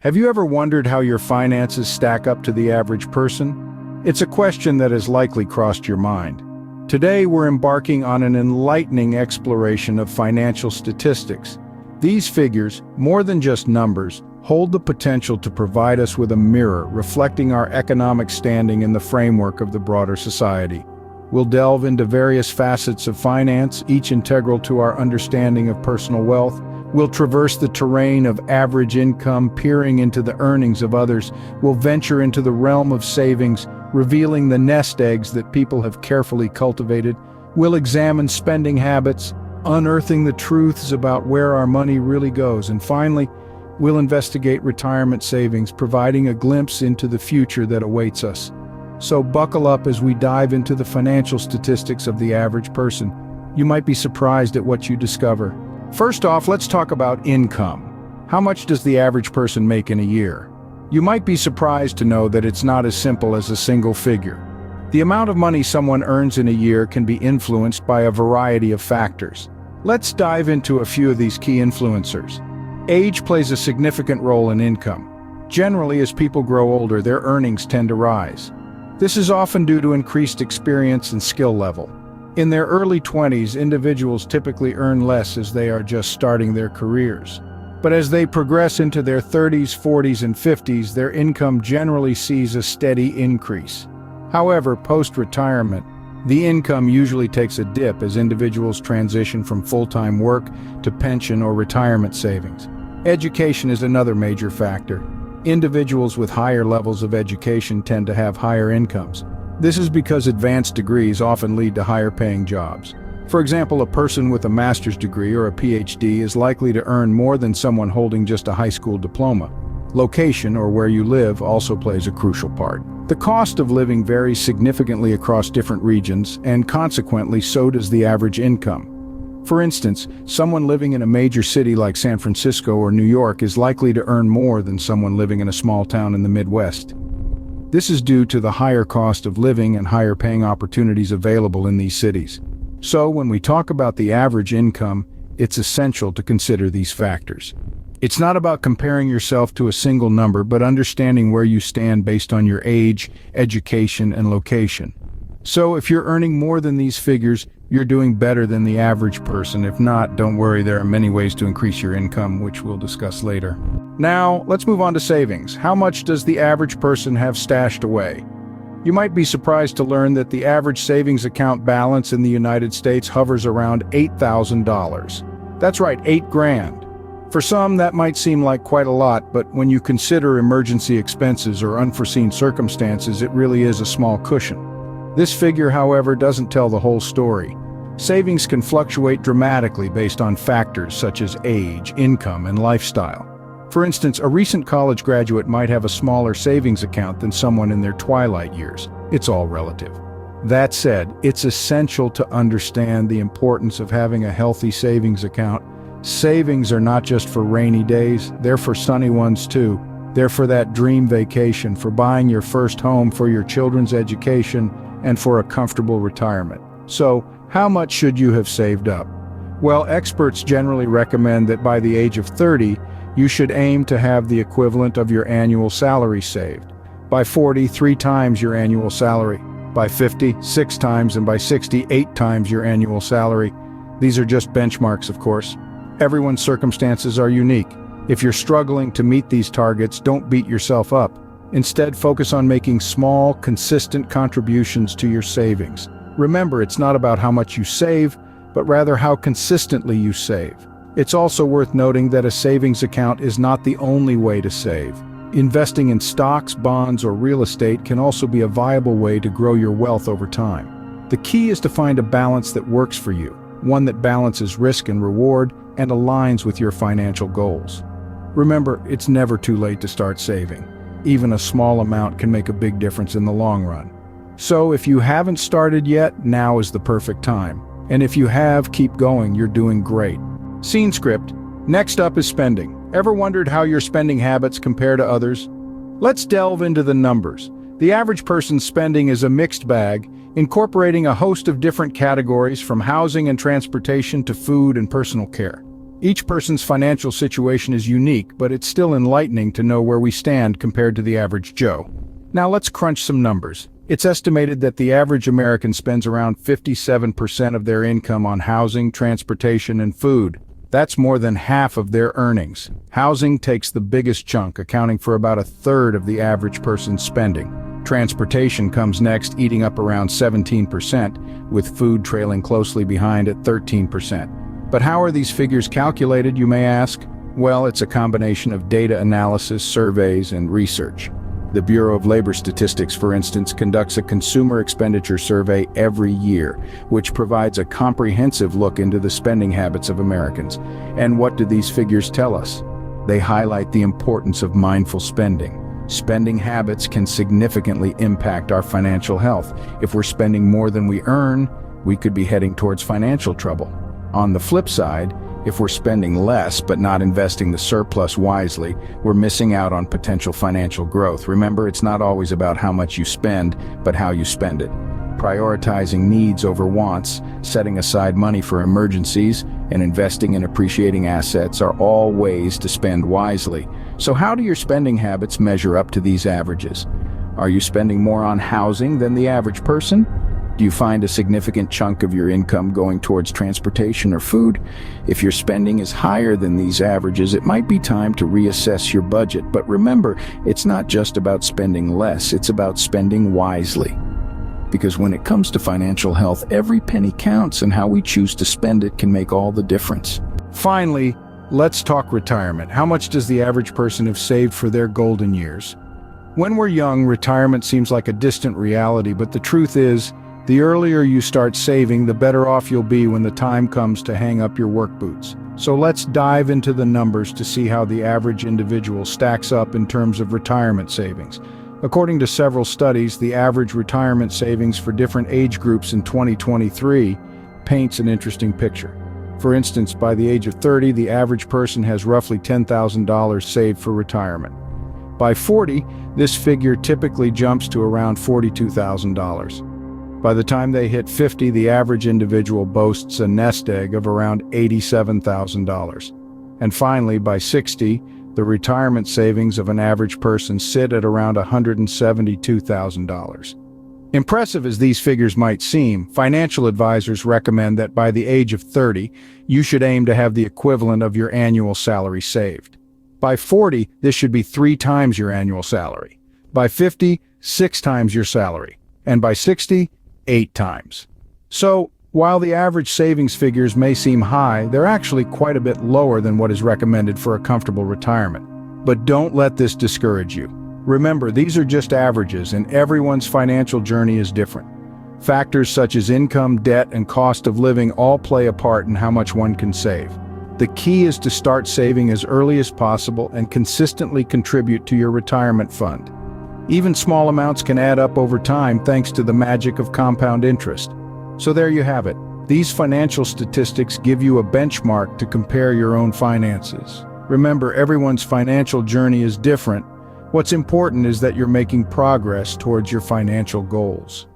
Have you ever wondered how your finances stack up to the average person? It's a question that has likely crossed your mind. Today, we're embarking on an enlightening exploration of financial statistics. These figures, more than just numbers, hold the potential to provide us with a mirror reflecting our economic standing in the framework of the broader society. We'll delve into various facets of finance, each integral to our understanding of personal wealth. We'll traverse the terrain of average income, peering into the earnings of others. We'll venture into the realm of savings, revealing the nest eggs that people have carefully cultivated. We'll examine spending habits, unearthing the truths about where our money really goes. And finally, we'll investigate retirement savings, providing a glimpse into the future that awaits us. So buckle up as we dive into the financial statistics of the average person. You might be surprised at what you discover. First off, let's talk about income. How much does the average person make in a year? You might be surprised to know that it's not as simple as a single figure. The amount of money someone earns in a year can be influenced by a variety of factors. Let's dive into a few of these key influencers. Age plays a significant role in income. Generally, as people grow older, their earnings tend to rise. This is often due to increased experience and skill level. In their early 20s, individuals typically earn less as they are just starting their careers. But as they progress into their 30s, 40s, and 50s, their income generally sees a steady increase. However, post-retirement, the income usually takes a dip as individuals transition from full-time work to pension or retirement savings. Education is another major factor. Individuals with higher levels of education tend to have higher incomes. This is because advanced degrees often lead to higher-paying jobs. For example, a person with a master's degree or a PhD is likely to earn more than someone holding just a high school diploma. Location, or where you live, also plays a crucial part. The cost of living varies significantly across different regions, and consequently, so does the average income. For instance, someone living in a major city like San Francisco or New York is likely to earn more than someone living in a small town in the Midwest. This is due to the higher cost of living and higher paying opportunities available in these cities. So when we talk about the average income, it's essential to consider these factors. It's not about comparing yourself to a single number, but understanding where you stand based on your age, education, and location. So if you're earning more than these figures, you're doing better than the average person. If not, don't worry, there are many ways to increase your income, which we'll discuss later. Now, let's move on to savings. How much does the average person have stashed away? You might be surprised to learn that the average savings account balance in the United States hovers around $8,000. That's right, $8,000. For some, that might seem like quite a lot, but when you consider emergency expenses or unforeseen circumstances, it really is a small cushion. This figure, however, doesn't tell the whole story. Savings can fluctuate dramatically based on factors such as age, income, and lifestyle. For instance, a recent college graduate might have a smaller savings account than someone in their twilight years. It's all relative. That said, it's essential to understand the importance of having a healthy savings account. Savings are not just for rainy days, they're for sunny ones too. They're for that dream vacation, for buying your first home, for your children's education, and for a comfortable retirement. So, how much should you have saved up? Well, experts generally recommend that by the age of 30, you should aim to have the equivalent of your annual salary saved. By 40, 3 times your annual salary. By 50, 6 times, and by 60, 8 times your annual salary. These are just benchmarks, of course. Everyone's circumstances are unique. If you're struggling to meet these targets, don't beat yourself up. Instead, focus on making small, consistent contributions to your savings. Remember, it's not about how much you save, but rather how consistently you save. It's also worth noting that a savings account is not the only way to save. Investing in stocks, bonds, or real estate can also be a viable way to grow your wealth over time. The key is to find a balance that works for you, one that balances risk and reward and aligns with your financial goals. Remember, it's never too late to start saving. Even a small amount can make a big difference in the long run. So if you haven't started yet, now is the perfect time. And if you have, keep going, you're doing great. Scene script. Next up is spending. Ever wondered how your spending habits compare to others? Let's delve into the numbers. The average person's spending is a mixed bag, incorporating a host of different categories from housing and transportation to food and personal care. Each person's financial situation is unique, but it's still enlightening to know where we stand compared to the average Joe. Now let's crunch some numbers. It's estimated that the average American spends around 57% of their income on housing, transportation, and food. That's more than half of their earnings. Housing takes the biggest chunk, accounting for about a third of the average person's spending. Transportation comes next, eating up around 17%, with food trailing closely behind at 13%. But how are these figures calculated, you may ask? Well, it's a combination of data analysis, surveys, and research. The Bureau of Labor Statistics, for instance, conducts a consumer expenditure survey every year, which provides a comprehensive look into the spending habits of Americans. And what do these figures tell us? They highlight the importance of mindful spending. Spending habits can significantly impact our financial health. If we're spending more than we earn, we could be heading towards financial trouble. On the flip side, if we're spending less but not investing the surplus wisely, we're missing out on potential financial growth. Remember, it's not always about how much you spend, but how you spend it. Prioritizing needs over wants, setting aside money for emergencies, and investing in appreciating assets are all ways to spend wisely. So how do your spending habits measure up to these averages? Are you spending more on housing than the average person? Do you find a significant chunk of your income going towards transportation or food? If your spending is higher than these averages, it might be time to reassess your budget. But remember, it's not just about spending less, it's about spending wisely. Because when it comes to financial health, every penny counts, and how we choose to spend it can make all the difference. Finally, let's talk retirement. How much does the average person have saved for their golden years? When we're young, retirement seems like a distant reality, but the truth is, the earlier you start saving, the better off you'll be when the time comes to hang up your work boots. So let's dive into the numbers to see how the average individual stacks up in terms of retirement savings. According to several studies, the average retirement savings for different age groups in 2023 paints an interesting picture. For instance, by the age of 30, the average person has roughly $10,000 saved for retirement. By 40, this figure typically jumps to around $42,000. By the time they hit 50, the average individual boasts a nest egg of around $87,000. And finally, by 60, the retirement savings of an average person sit at around $172,000. Impressive as these figures might seem, financial advisors recommend that by the age of 30, you should aim to have the equivalent of your annual salary saved. By 40, this should be 3 times your annual salary. By 50, 6 times your salary. And by 60, 8 times. So, while the average savings figures may seem high, they're actually quite a bit lower than what is recommended for a comfortable retirement. But don't let this discourage you. Remember, these are just averages, and everyone's financial journey is different. Factors such as income, debt, and cost of living all play a part in how much one can save. The key is to start saving as early as possible and consistently contribute to your retirement fund. Even small amounts can add up over time thanks to the magic of compound interest. So there you have it. These financial statistics give you a benchmark to compare your own finances. Remember, everyone's financial journey is different. What's important is that you're making progress towards your financial goals.